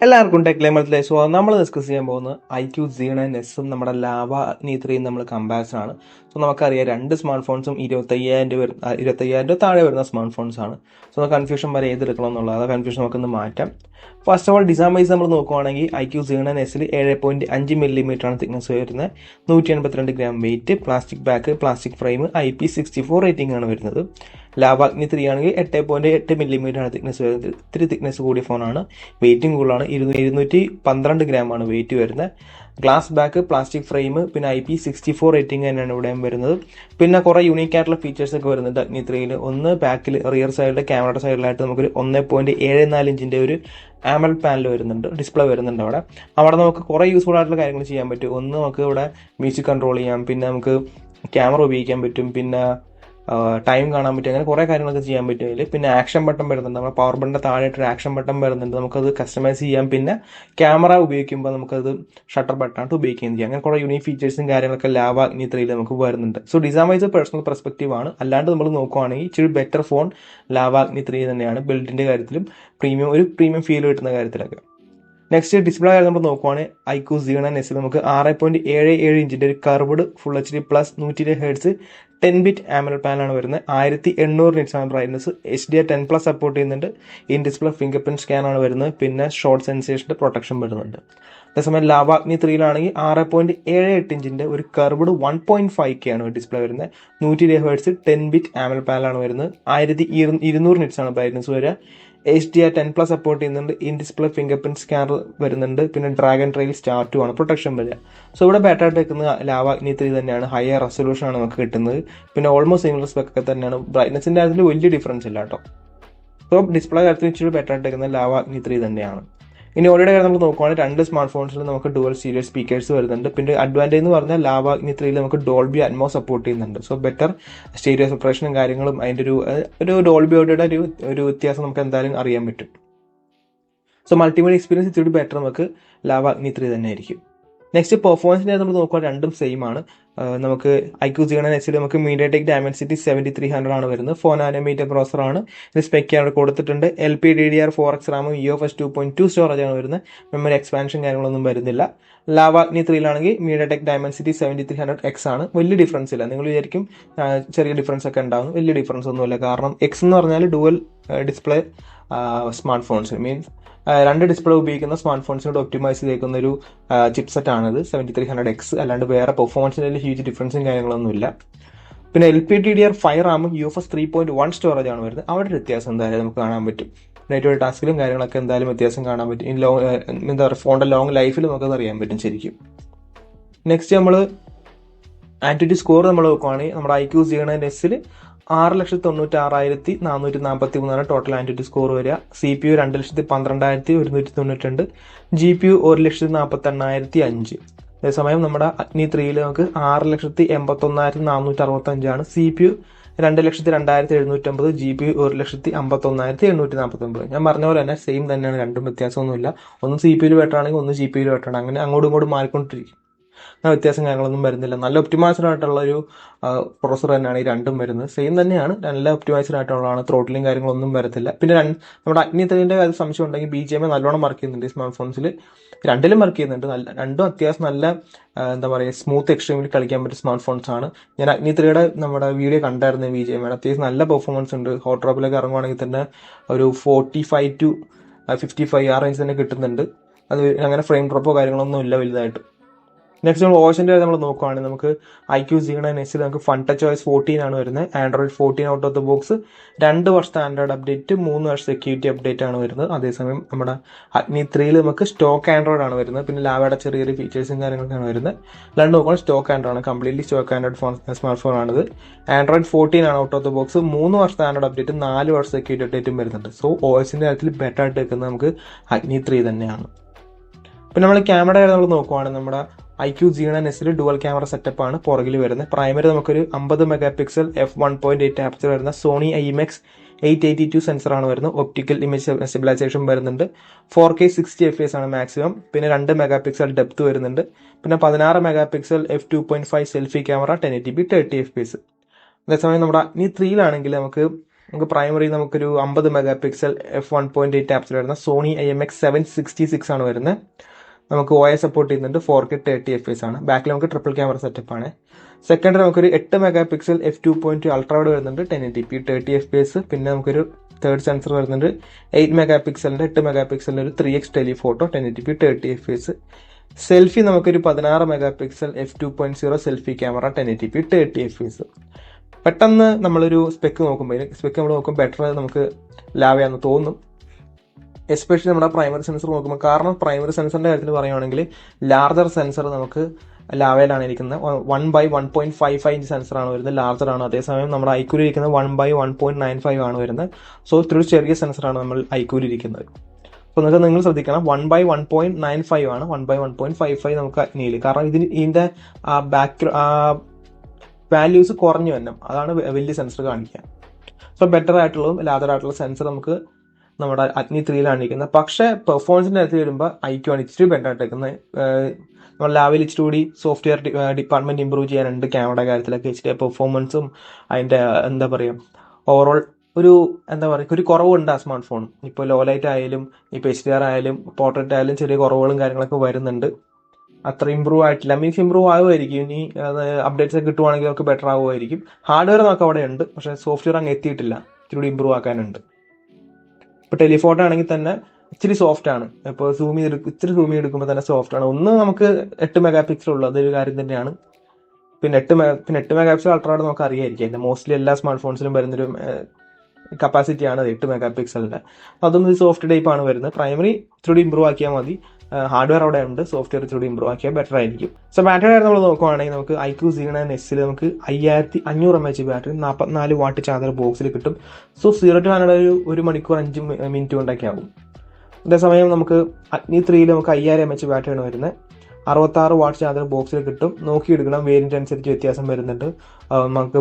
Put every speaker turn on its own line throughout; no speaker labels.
എല്ലാവർക്കും ടെക് ലേമത്തിലെ സ്വാഗതം. നമ്മൾ ഡിസ്കസ് ചെയ്യാൻ പോകുന്നത് iQOO9 നമ്മുടെ ലാവ അഗ്നി 3 നമ്മൾ കമ്പാരിസൺ ആണ്. സോ നമുക്കറിയാം രണ്ട് സ്മാർട്ട് ഫോൺസും 25,000 താഴെ വരുന്ന സ്മാർട്ട് ഫോൺസ് ആണ്. സോ കൺഫ്യൂഷൻ വരെ ഏതെടുക്കണം എന്നുള്ളത് കൺഫ്യൂഷൻ നമുക്കൊന്ന് മാറ്റാം. First of all design wise നമ്മൾ നോക്കുവാണെങ്കിൽ iQOO9 7.5 mm ആണ് തിക്നെസ് വരുന്നത്, 182 gram weight, plastic back, plastic frame, IP64 rating ആണ് വരുന്നത്. ലാവ അഗ്നി 3 ആണെങ്കിൽ 8.8 mm ആണ് തിക്നെസ് വരുന്നത്. ഇത്തിരി തിക്നെസ് കൂടിയ ഫോണാണ്, വെയിറ്റിംഗ് കൂടുതലാണ്. 212 ഗ്രാം ആണ് വെയിറ്റ് വരുന്നത്. ഗ്ലാസ് ബാക്ക്, പ്ലാസ്റ്റിക് ഫ്രെയിം, പിന്നെ IP64 റേറ്റിംഗ് തന്നെയാണ് ഇവിടെ വരുന്നത്. പിന്നെ കുറെ യൂണീക്ക് ആയിട്ടുള്ള ഫീച്ചേഴ്സ് ഒക്കെ വരുന്നുണ്ട് അഗ്നി 3. ഒന്ന് ബാക്കിൽ റിയർ സൈഡിൽ ക്യാമറയുടെ സൈഡിലായിട്ട് നമുക്കൊരു 1.74 ഇഞ്ചിന്റെ ഒരു AMOLED പാനൽ വരുന്നുണ്ട്, ഡിസ്പ്ലേ വരുന്നുണ്ട്. അവിടെ നമുക്ക് കുറെ യൂസ്ഫുൾ ആയിട്ടുള്ള കാര്യങ്ങൾ ചെയ്യാൻ പറ്റും. ഒന്ന് നമുക്ക് ഇവിടെ മ്യൂസിക് കൺട്രോൾ ചെയ്യാം, പിന്നെ നമുക്ക് ക്യാമറ ഉപയോഗിക്കാൻ പറ്റും, പിന്നെ ടൈം കാണാൻ പറ്റും, അങ്ങനെ കുറേ കാര്യങ്ങളൊക്കെ ചെയ്യാൻ പറ്റും അതിൽ. പിന്നെ ആക്ഷൻ ബട്ടൺ വരുന്നുണ്ട്, നമ്മുടെ പവർ ബട്ടൻ്റെ താഴെയായിട്ടൊരു ആക്ഷൻ ബട്ടൺ വരുന്നുണ്ട്, നമുക്കത് കസ്റ്റമൈസ് ചെയ്യാം. പിന്നെ ക്യാമറ ഉപയോഗിക്കുമ്പോൾ നമുക്കത് ഷട്ടർ ബട്ടണായിട്ട് ഉപയോഗിക്കുകയും ചെയ്യാം. അങ്ങനെ കുറേ യൂണീക് ഫീച്ചേഴ്സും കാര്യങ്ങളൊക്കെ ലാവ അഗ്നി 3 നമുക്ക് വരുന്നുണ്ട്. So design wise personal perspective ആണ്. അല്ലാണ്ട് നമ്മൾ നോക്കുവാണെങ്കിൽ ഇച്ചിരി ബെറ്റർ ഫോൺ ലാവ അഗ്നി 3 തന്നെയാണ്, ബിൽഡിന്റെ കാര്യത്തിലും പ്രീമിയം ഫീൽ കിട്ടുന്ന കാര്യത്തിലൊക്കെ. നെക്സ്റ്റ് ഡിസ്പ്ലേ കാര്യം നമ്മൾ നോക്കുവാണെങ്കിൽ iQOO9 നമുക്ക് 6.77 ഇഞ്ചിന്റെ ഒരു curved full HD plus 120 hertz 10-bit AMOLED പാനലാണ് വരുന്നത്. 1800 നിറ്റ്സ് ആണ് ബ്രൈറ്റ്നസ്. HDR10+ സപ്പോർട്ട് ചെയ്യുന്നുണ്ട്. In display finger print scan ആണ് വരുന്നത്. പിന്നെ ഷോർട്ട് സെൻസേഷന്റെ പ്രൊട്ടക്ഷൻ വരുന്നുണ്ട്. അതേസമയം ലാവ അഗ്നി 3 6.78 ഇഞ്ചിന്റെ ഒരു കർവ്ഡ് 1.5K ആണ് ഡിസ്പ്ലേ വരുന്നത്. 120 ഹെർട്സ് 10-bit AMOLED പാനലാണ് വരുന്നത്. 1200 നിറ്റ്സ് ആണ് ബ്രൈറ്റ്നസ് വരിക. HDR10+ സപ്പോർട്ട് ചെയ്യുന്നുണ്ട്. In display finger print scanner വരുന്നുണ്ട്. പിന്നെ ഡ്രാഗൺ ട്രെയിൽ സ്റ്റാർ 2 ആണ് പ്രൊട്ടക്ഷൻ വരിക. സോ ഇവിടെ ബെറ്റർ ആയിട്ട് വെക്കുന്നത് ലാവ അഗ്നി 3 തന്നെയാണ്. ഹയർ റെസൊല്യൂഷൻ ആണ് നമുക്ക് കിട്ടുന്നത്. പിന്നെ ഓൾമോസ്റ്റ് സിമിലർ സ്പെക് ഒക്കെ തന്നെയാണ്. ബ്രൈറ്റ്നസിന്റെ കാര്യത്തിൽ വലിയ ഡിഫറൻസ് ഇല്ല കേട്ടോ. സോ ഡിസ്പ്ലേ കാര്യത്തിൽ ഇച്ചിരി ബെറ്റർ ആയിട്ട് വെക്കുന്നത് ലാവ അഗ്നി 3 തന്നെയാണ്. ഇനി ഓൾറെഡി കാര്യം നമുക്ക് നോക്കുവാണെങ്കിൽ രണ്ട് സ്മാർട്ട് ഫോൺസിൽ നമുക്ക് ഡുവൽ സ്റ്റീരിയോ സ്പീക്കേഴ്സ് വരുന്നുണ്ട്. പിന്നെ അഡ്വാൻറ്റേജ് എന്ന് പറഞ്ഞാൽ ലാവ അഗ്നി 3 നമുക്ക് ഡോൾബി അറ്റ്മോസ് സപ്പോർട്ട് ചെയ്യുന്നുണ്ട്. സോ ബെറ്റർ സ്റ്റീരിയോ സെപ്പറേഷനും കാര്യങ്ങളും അതിൻ്റെ ഒരു ഡോൾബി ഓഡിയോയുടെ ഒരു വ്യത്യാസം നമുക്ക് എന്തായാലും അറിയാൻ പറ്റും. സോ മൾട്ടിമീഡിയ എക്സ്പീരിയൻസ് ഇത്തിരി ബെറ്റർ നമുക്ക് ലാവ അഗ്നി 3 തന്നെ ആയിരിക്കും. നെക്സ്റ്റ് പെർഫോമൻസിൻ്റെ നമ്മൾ നോക്കുമ്പോൾ രണ്ടും സെയിം ആണ്. നമുക്ക് iQOO9 നമുക്ക് MediaTek Dimensity 7300 ആണ് വരുന്നത്. 4 നാനോമീറ്റർ പ്രോസറാണ്. ഇത് സ്പെക്ക് അവിടെ കൊടുത്തിട്ടുണ്ട്. LPDDR4X റാമും UFS 2.2 സ്റ്റോറേജ് ആണ് വരുന്നത്. മെമ്മറി എക്സ്പാൻഷൻ കാര്യങ്ങളൊന്നും വരുന്നില്ല. ലാവ അഗ്നി 3 MediaTek Dimensity 7300X ആണ്. വലിയ ഡിഫറൻസ് ഇല്ല. നിങ്ങൾ വിചാരിക്കും ചെറിയ ഡിഫറൻസ് ഒക്കെ ഉണ്ടാകും. വലിയ ഡിഫറൻസ് ഒന്നുമില്ല. കാരണം എക്സ് എന്ന് പറഞ്ഞാൽ dual display smart phones means രണ്ട് ഡിസ്പ്ലേ ഉപയോഗിക്കുന്ന സ്മാർട്ട് ഫോൺസിനോട് ഒപ്റ്റിമൈസ് ചെയ്തേക്കുന്ന ഒരു ചിപ്സെറ്റ് ആണിത് 7300X. അല്ലാണ്ട് വേറെ പെർഫോമൻസിന്റെ ഹ്യൂജ് ഡിഫറൻസും കാര്യങ്ങളൊന്നുമില്ല. പിന്നെ LPDDR5 റാമും UFS 3.1 സ്റ്റോറേജ് ആണ് വരുന്നത്. അവിടെ ഒരു വ്യത്യാസം എന്തായാലും നമുക്ക് കാണാൻ പറ്റും. നെറ്റ്വർക്ക് ടാസ്കിലും കാര്യങ്ങളൊക്കെ എന്തായാലും വ്യത്യാസം കാണാൻ പറ്റും. എന്താ പറയുക, ഫോണിന്റെ ലോങ് ലൈഫിൽ നമുക്കത് അറിയാൻ പറ്റും ശരിക്കും. നെക്സ്റ്റ് നമ്മൾ ആന്റിറ്റി സ്കോർ നമ്മൾ നോക്കുവാണെങ്കിൽ നമ്മുടെ iQOO9 6,96,443 ടോട്ടൽ ആന്റിറ്റി സ്കോർ വരിക. CPU 2,12,192, GPU 1,48,005. അതേസമയം നമ്മുടെ അഗ്നി 3 നമുക്ക് 6,81,465 CPU 2,02,750, GPU 1,51,849. ഞാൻ പറഞ്ഞ പോലെ തന്നെ സെയിം തന്നെയാണ്, രണ്ടും വ്യത്യാസമൊന്നുമില്ല. ഒന്ന് CPU ബെറ്റർ ആണെങ്കിൽ ഒന്ന് GPU ബെറ്റർ ആണ്. അങ്ങനെ അങ്ങോട്ടും ഇങ്ങോട്ടും മാറിക്കൊണ്ടിരിക്കും. വ്യത്യാസം കാര്യങ്ങളൊന്നും വരുന്നില്ല. നല്ല ഒപ്റ്റിമൈസ്ഡ് ആയിട്ടുള്ള ഒരു പ്രോസസർ തന്നെയാണ് ഈ രണ്ടും വരുന്നത്. സെയിം തന്നെയാണ്, നല്ല ഒപ്റ്റിമൈസ്ഡ് ആയിട്ടുള്ളതാണ്. ത്രോട്ടിലും കാര്യങ്ങളൊന്നും വരത്തില്ല. പിന്നെ നമ്മുടെ അഗ്നി 3 കാര്യം സംശയം ഉണ്ടെങ്കിൽ BGMI നല്ലോണം വർക്ക് ചെയ്യുന്നുണ്ട്. ഈ സ്മാർട്ട് ഫോൺസിൽ രണ്ടിലും വർക്ക് ചെയ്യുന്നുണ്ട്. രണ്ടും അത്യാവശ്യം നല്ല എന്താ പറയുക, സ്മൂത്ത് എക്സ്ട്രീമിൽ കളിക്കാൻ പറ്റിയ സ്മാർട്ട് ഫോൺസ് ആണ്. ഞാൻ അഗ്നി 3 നമ്മുടെ വീഡിയോ കണ്ടായിരുന്നു. BGMI അത്യാവശ്യം നല്ല പെർഫോമൻസ് ഉണ്ട്. ഹോട്ട് ഡ്രോപ്പിലൊക്കെ ഇറങ്ങുവാണെങ്കിൽ തന്നെ ഒരു 45 to 55 ആ റേഞ്ച് തന്നെ കിട്ടുന്നുണ്ട്. അത് അങ്ങനെ ഫ്രെയിം ഡ്രോപ്പോ കാര്യങ്ങളൊന്നും ഇല്ല വലുതായിട്ട്. നെക്സ്റ്റ് നമ്മൾ ഓഷൻ്റെ നമ്മൾ നോക്കുകയാണെങ്കിൽ നമുക്ക് iQOO9 നമുക്ക് ഫൺ ടച്ച് OS 14 ആണ് വരുന്നത്. Android 14 out of the box, 2 വർഷത്തെ ആൻഡ്രോയിഡ് അപ്ഡേറ്റ്, 3 വർഷം സെക്യൂരിറ്റി അപ്ഡേറ്റ് ആണ് വരുന്നത്. അതേസമയം നമ്മുടെ അഗ്നി 3 നമുക്ക് സ്റ്റോക്ക് ആൻഡ്രോയിഡ് ആണ് വരുന്നത്. പിന്നെ ലാവയുടെ ചെറിയൊരു ഫീച്ചേഴ്സും കാര്യങ്ങളൊക്കെയാണ് വരുന്നത്. അല്ലാണ്ട് നോക്കുകയാണെങ്കിൽ സ്റ്റോക്ക് ആൻഡ്രോയിഡ് ആണ്, completely stock Android smart phone ആണിത്. Android 14 ആണ് ഔട്ട് ഓഫ് ദ ബോക്സ്, 3 വർഷത്തെ ആൻഡ്രോയിഡ് അപ്ഡേറ്റ്, 4 വർഷം സെക്യൂരിറ്റി അപ്ഡേറ്റും വരുന്നുണ്ട്. സോ OSന്റെ കാര്യത്തിൽ ബെറ്റർ ആയിട്ട് വെക്കുന്നത് നമുക്ക് അഗ്നി 3 തന്നെയാണ്. പിന്നെ നമ്മൾ ക്യാമറ നമ്മൾ നോക്കുവാണെങ്കിൽ നമ്മുടെ iQOO9 ഡുവൽ ക്യാമറ സെറ്റപ്പ് ആണ് പുറകിൽ വരുന്നത്. പ്രൈമറി നമുക്കൊരു 50 മെഗാപിക്സൽ f1.8 ആപ്പർച്ചർ വരുന്ന സോണി IMX 882 സെൻസറാണ് വരുന്നത്. ഒപ്റ്റിക്കൽ ഇമേജ് സ്റ്റെബിലൈസേഷൻ വരുന്നുണ്ട്. 4K 60 FPS ആണ് മാക്സിമം. പിന്നെ 2 മെഗാപിക്സൽ ഡെപ്ത് വരുന്നുണ്ട്. പിന്നെ 16 megapixel f2.5 selfie camera, 1080p 30 FPS. അതേസമയം നമ്മുടെ അഗ്നി 3 നമുക്ക് നമുക്ക് പ്രൈമറി നമുക്കൊരു 50 മെഗാ പിക്സൽ f1.8 ആപ്സിൽ വരുന്ന സോണി IMX766 ആണ് വരുന്നത്. നമുക്ക് OIS സപ്പോർട്ട് ചെയ്യുന്നുണ്ട്. 4K 30fps ആണ്. ബാക്കിൽ നമുക്ക് ട്രിപ്പിൾ ക്യാമറ സെറ്റപ്പ് ആണ്. സെക്കൻഡറി നമുക്കൊരു 8 mega pixel f2.2 ultra wide വരുന്നുണ്ട് 1080p 30fps. പിന്നെ നമുക്കൊരു തേർഡ് സെൻസർ വരുന്നുണ്ട് 8 മെഗാ പിക്സലിൻ്റെ 8 മെഗാ പിക്സലിൻ്റെ ഒരു 3x telephoto 1080p 30fps. Selfie നമുക്കൊരു 16 mega pixel f2.0 selfie camera 1080p 30fps. പെട്ടെന്ന് നമ്മളൊരു സ്പെക്ക് നോക്കുമ്പോൾ ബെറ്റർ നമുക്ക് ലാവയാന്ന് തോന്നും, എസ്പെഷ്യലി നമ്മുടെ പ്രൈമറി സെൻസർ നോക്കുമ്പോൾ. കാരണം പ്രൈമറി സെൻസറിൻ്റെ കാര്യത്തിൽ പറയുകയാണെങ്കിൽ ലാർജർ സെൻസർ നമുക്ക് ലാവയിലാണ് ഇരിക്കുന്നത്. 1/1.55 ഇഞ്ച് സെൻസറാണ് വരുന്നത്, ലാർജറാണ്. അതേസമയം നമ്മുടെ ഐക്യൂരിൽ ഇരിക്കുന്നത് 1/1.95 ആണ് വരുന്നത്. സോ ഇത്തിരി ചെറിയ സെൻസറാണ് നമ്മൾ ഐക്യൂരിൽ ഇരിക്കുന്നത്. അപ്പോൾ നിങ്ങൾ ശ്രദ്ധിക്കണം, 1/1.95 ആണ്, 1/1.55 നമുക്ക് നീല്. കാരണം ഇതിൻ്റെ വാല്യൂസ് കുറഞ്ഞു വരണം, അതാണ് വലിയ സെൻസർ കാണിക്കുക. സോ ബെറ്റർ ആയിട്ടുള്ളതും ലാർജർ ആയിട്ടുള്ള സെൻസർ നമുക്ക് നമ്മുടെ അഗ്നി 3യിലാണ് ഇരിക്കുന്നത്. പക്ഷേ പെർഫോമൻസിൻ്റെ കാര്യത്തിൽ വരുമ്പോൾ IQ ആണ് ഇച്ചിരി ബെറ്റർ ആയിട്ടേക്കുന്നത്. നമ്മൾ ലാവിൽ ഇച്ചിരി കൂടി സോഫ്റ്റ്വെയർ ഡിപ്പാർട്ട്മെന്റ് ഇമ്പ്രൂവ് ചെയ്യാനുണ്ട്. ക്യാമറയുടെ കാര്യത്തിലൊക്കെ ഇച്ചിരി പെർഫോമൻസും അതിൻ്റെ ഓവറോൾ ഒരു കുറവുണ്ട് ആ സ്മാർട്ട് ഫോൺ. ഇപ്പോൾ ലോ ലൈറ്റ് ആയാലും ഇപ്പോൾ HDR ആയാലും പോർട്രേറ്റ് ആയാലും ചെറിയ കുറവുകളും കാര്യങ്ങളൊക്കെ വരുന്നുണ്ട്. അത്ര ഇമ്പ്രൂവ് ആയിട്ടില്ല. മീൻസ് ഇമ്പ്രൂവ് ആകുമായിരിക്കും, ഇനി അപ്ഡേറ്റ്സ് ഒക്കെ കിട്ടുവാണെങ്കിൽ ഒക്കെ ബെറ്റർ ആകുമായിരിക്കും. ഹാർഡ്വെയർ നമുക്ക് അവിടെ ഉണ്ട്, പക്ഷേ സോഫ്റ്റ്വെയർ അങ്ങ് എത്തിയിട്ടില്ല, ഇച്ചിരി കൂടി ഇമ്പ്രൂവ് ആക്കാനുണ്ട്. ഇപ്പോൾ ടെലിഫോട്ടോ ആണെങ്കിൽ തന്നെ ഇച്ചിരി സോഫ്റ്റ് ആണ്. ഇപ്പോൾ ഇച്ചിരി സൂം ചെയ്തെടുക്കുമ്പോൾ തന്നെ സോഫ്റ്റ് ആണ്. ഒന്ന് നമുക്ക് 8 മെഗാ പിക്സൽ ഉള്ളൂ, അതൊരു കാര്യം തന്നെയാണ്. പിന്നെ 8 മെഗാ പിക്സൽ അൾട്രാ വൈഡ് നമുക്ക് അറിയായിരിക്കും. അതിൻ്റെ മോസ്റ്റ്ലി എല്ലാ സ്മാർട്ട് ഫോൺസിലും വരുന്നൊരു കപ്പാസിറ്റിയാണ് 8 മെഗാ പിക്സലിൻ്റെ. അതും ഒരു സോഫ്റ്റ് ടൈപ്പ് ആണ് വരുന്നത്. പ്രൈമറി ഇച്ചിരി ഇമ്പ്രൂവ് ആക്കിയാൽ മതി, ഹാർഡ്വെയർ അവിടെ ഉണ്ട്, സോഫ്റ്റ്വെയർ ഇച്ചിരി ഇമ്പ്രൂവ് ആക്കിയാൽ ബെറ്റർ ആയിരിക്കും. സോ ബാറ്ററി നമ്മൾ നോക്കുവാണെങ്കിൽ നമുക്ക് IQ Z9S നമുക്ക് 5500 mAh ബാറ്ററി 44 വാട്ട് ചാർജർ ബോക്സിൽ കിട്ടും. സോ 0 to 100 1 മണിക്കൂർ 5 മിനിറ്റ് കൊണ്ടൊക്കെ ആകും. അതേസമയം നമുക്ക് അഗ്നി 3യിൽ നമുക്ക് 5000 mAh ബാറ്ററിയാണ് വരുന്നത്, 66 വാട്ട് ചാർജർ ബോക്സിൽ കിട്ടും. നോക്കിയെടുക്കണം, വേരിയന്റ് അനുസരിച്ച് വ്യത്യാസം വരുന്നുണ്ട്. നമുക്ക്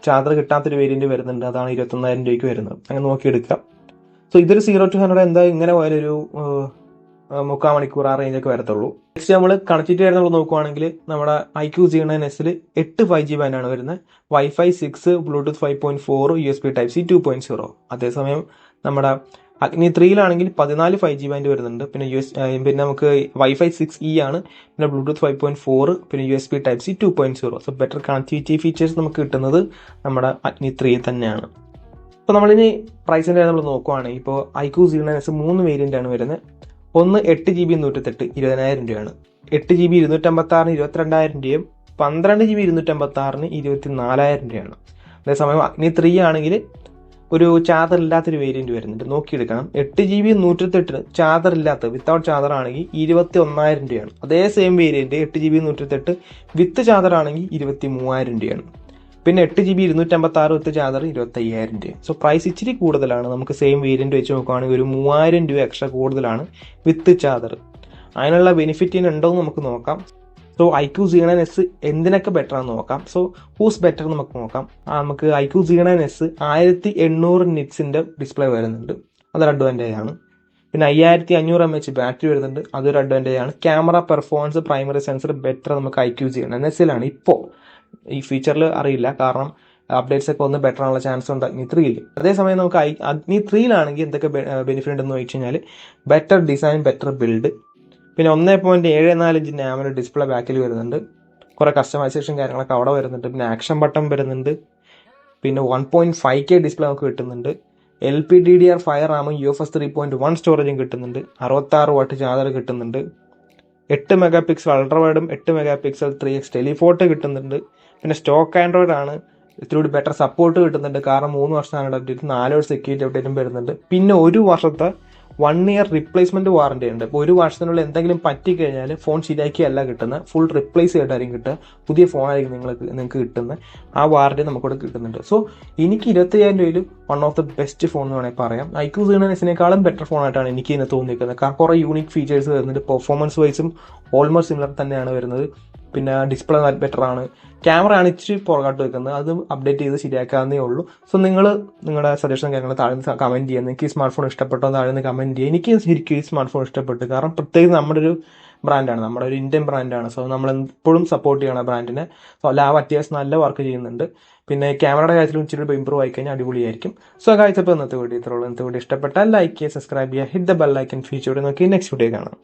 ചാർജർ കിട്ടാത്തൊരു വേരിയന്റ് വരുന്നുണ്ട്, അതാണ് 21,000 രൂപയ്ക്ക് വരുന്നത്. അങ്ങനെ നോക്കിയെടുക്കാം. സോ ഇതൊരു 0 to 100 എന്താ ഇങ്ങനെ പോയാലൊരു 3/4 മണിക്കൂർ ആ റേഞ്ചൊക്കെ വരത്തുള്ളൂ. നെക്സ്റ്റ് നമ്മൾ കണക്റ്റിവിറ്റി ആയിട്ട് നമ്മൾ നോക്കുവാണെങ്കിൽ നമ്മുടെ IQ Z9Sൽ 8 5G ബാൻഡാണ് വരുന്നത്, Wi-Fi 6, Bluetooth 5.4, USB Type-C 2.0. അതേസമയം നമ്മുടെ അഗ്നി 3യിലാണെങ്കിൽ 14 5G ബാൻഡ് വരുന്നുണ്ട്. പിന്നെ നമുക്ക് Wi-Fi 6E ആണ്, പിന്നെ Bluetooth 5.4, പിന്നെ USB Type-C 2.0. So better connectivity features നമുക്ക് കിട്ടുന്നത് നമ്മുടെ അഗ്നി 3 തന്നെയാണ്. അപ്പോൾ നമ്മളിനി പ്രൈസിൻ്റെ നമ്മൾ നോക്കുവാണെങ്കിൽ ഇപ്പോൾ IQ Z9S 3 വേരിയൻ്റ് ആണ് വരുന്നത്. ഒന്ന് 8GB 128 20,000 രൂപയാണ്, 8GB 256 22,000 രൂപയും, 12GB 256 24,000 രൂപയാണ്. അതേസമയം അഗ്നി 3 ആണെങ്കിൽ ഒരു ചാർജർ ഇല്ലാത്തൊരു വേരിയന്റ് വരുന്നുണ്ട്, നോക്കിയെടുക്കണം. 8GB 128 ചാർജർ ഇല്ലാത്ത വിത്തൗട്ട് ചാർജർ ആണെങ്കിൽ 21,000 രൂപയാണ്. അതേ സെയിം വേരിയന്റ് 8GB 128 വിത്ത് ചാർജർ ആണെങ്കിൽ 23,000 രൂപയാണ്. പിന്നെ 8GB 256 വിത്ത് ചാർജർ 25,000 രൂപ. സോ പ്രൈസ് ഇച്ചിരി കൂടുതലാണ്. നമുക്ക് സെയിം വേരിയന്റ് വെച്ച് നോക്കുകയാണെങ്കിൽ ഒരു 3,000 രൂപ എക്സ്ട്രാ കൂടുതലാണ് വിത്ത് ചാർജർ. അതിനുള്ള ബെനിഫിറ്റ് ഉണ്ടോ എന്ന് നമുക്ക് നോക്കാം. സോ IQ Z9S എന്തിനൊക്കെ ബെറ്റർ ആണെന്ന് നോക്കാം. സോ ഹൂസ് ബെറ്റർ നമുക്ക് നോക്കാം. നമുക്ക് IQ Z9S 1800 നിറ്റ്സിന്റെ ഡിസ്പ്ലേ വരുന്നുണ്ട്, അതൊരു അഡ്വാൻറ്റേജ് ആണ്. പിന്നെ 5500 mAh ബാറ്ററി വരുന്നുണ്ട്, അതൊരു അഡ്വാൻറ്റേജ് ആണ്. Camera performance primary sensor better നമുക്ക് IQ Z9Sലാണ്. ഇപ്പോൾ ഈ ഫീച്ചറിൽ അറിയില്ല, കാരണം അപ്ഡേറ്റ്സ് ഒക്കെ ഒന്ന് ബെറ്റർ ആണുള്ള ചാൻസ് ഉണ്ട് അഗ്നി 3യിൽ. അതേസമയം നമുക്ക് അഗ്നി 3യിലാണെങ്കിൽ എന്തൊക്കെ ബെനിഫിറ്റ് ഉണ്ടെന്ന് ചോദിച്ചു കഴിഞ്ഞാൽ ബെറ്റർ ഡിസൈൻ, ബെറ്റർ ബിൽഡ്, പിന്നെ 1.74 ഇഞ്ച് AMOLED ഡിസ്പ്ലേ ബാക്കിൽ വരുന്നുണ്ട്, കുറേ കസ്റ്റമൈസേഷൻ കാര്യങ്ങളൊക്കെ അവിടെ വരുന്നുണ്ട്. പിന്നെ ആക്ഷൻ ബട്ടൺ വരുന്നുണ്ട്, പിന്നെ 1.5K ഡിസ്പ്ലേ നമുക്ക് കിട്ടുന്നുണ്ട്, LPDDR5 റാമും UFS 3.1 സ്റ്റോറേജും കിട്ടുന്നുണ്ട്, 66 വാട്ട് ചാർജർ കിട്ടുന്നുണ്ട്, 8 മെഗാ പിക്സൽ അൾട്രാ വൈഡും 8 മെഗാ പിക്സൽ 3x ടെലിഫോട്ടോ കിട്ടുന്നുണ്ട്. പിന്നെ സ്റ്റോക്ക് ആൻഡ്രോയിഡ് ആണ്, ഇത്തിരി ബെറ്റർ സപ്പോർട്ട് കിട്ടുന്നുണ്ട്, കാരണം 3 വർഷമാണ് അപ്ഡേറ്റ്, 4 വർഷം സെക്യൂരിറ്റി അപ്ഡേറ്റും വരുന്നുണ്ട്. പിന്നെ 1 വർഷത്തെ 1 ഇയർ റീപ്ലേസ്മെന്റ് വാറണ്ടി ഉണ്ട്. ഇപ്പോൾ 1 വർഷത്തിനുള്ളിൽ എന്തെങ്കിലും പറ്റിക്കഴിഞ്ഞാൽ ഫോൺ ശരിയാക്കിയല്ല കിട്ടുന്നത്, ഫുൾ റിപ്ലേസ് ചെയ്തിട്ടായിരിക്കും കിട്ടുക, പുതിയ ഫോണായിരിക്കും നിങ്ങൾക്ക് കിട്ടുന്നത്. ആ വാറണ്ടി നമുക്കിവിടെ കിട്ടുന്നുണ്ട്. സോ എനിക്ക് 25,000 രൂപയിൽ one of the best phone എന്ന് വേണമെങ്കിൽ പറയാം. IQ Z9Sനേക്കാളും ബെറ്റർ ഫോണായിട്ടാണ് എനിക്ക് ഇതിനെ തോന്നിയിരിക്കുന്നത്. കാരണം കുറേ യൂണിക് ഫീച്ചേഴ്സ് വരുന്നുണ്ട്, പെർഫോമൻസ് വൈസും ഓൾമോസ്റ്റ് സിമിലർ തന്നെയാണ് വരുന്നത്. പിന്നെ ഡിസ്പ്ലേ ബെറ്റർ ആണ്. ക്യാമറയാണ് ഇച്ചിരി പുറകോട്ട് വെക്കുന്നത്, അത് അപ്ഡേറ്റ് ചെയ്ത് ശരിയാക്കാവുന്നേ ഉള്ളൂ. സോ നിങ്ങൾ നിങ്ങളുടെ സജഷൻ കാര്യങ്ങൾ താഴെ കമൻറ്റ് ചെയ്യുക. നിങ്ങൾക്ക് ഈ സ്മാർട്ട് ഫോൺ ഇഷ്ടപ്പെട്ടോ താഴെ നിന്ന് കമൻറ്റ് ചെയ്യുക. എനിക്ക് ശരിക്കും ഈ സ്മാർട്ട് ഫോൺ ഇഷ്ടപ്പെട്ടു, കാരണം പ്രത്യേകിച്ച് നമ്മുടെ ഒരു ബ്രാൻഡാണ്, നമ്മുടെ ഒരു ഇന്ത്യൻ ബ്രാൻഡാണ്. സോ നമ്മൾ എപ്പോഴും സപ്പോർട്ട് ചെയ്യണം ആ ബ്രാൻഡിനെ. സോ ലാബ് അത്യാവശ്യം നല്ല വർക്ക് ചെയ്യുന്നുണ്ട്. പിന്നെ ക്യാമറയുടെ കാര്യത്തിലും ഇച്ചിരി ഇമ്പ്രൂവ് ആയി കഴിഞ്ഞാൽ അടിപൊളിയായിരിക്കും. സോ കാഴ്ചപ്പോൾ ഇന്നത്തെ വീഡിയോ ഇത്രയുള്ളൂ. ഇന്നത്തെ വീഡിയോ ഇഷ്ടപ്പെട്ടാൽ ലൈക്ക് ചെയ്യുക, സബ്സ്ക്രൈബ് ചെയ്യുക, hit the bell icon feature നോക്കി നെക്സ്റ്റ് വീഡിയോ കാണാം.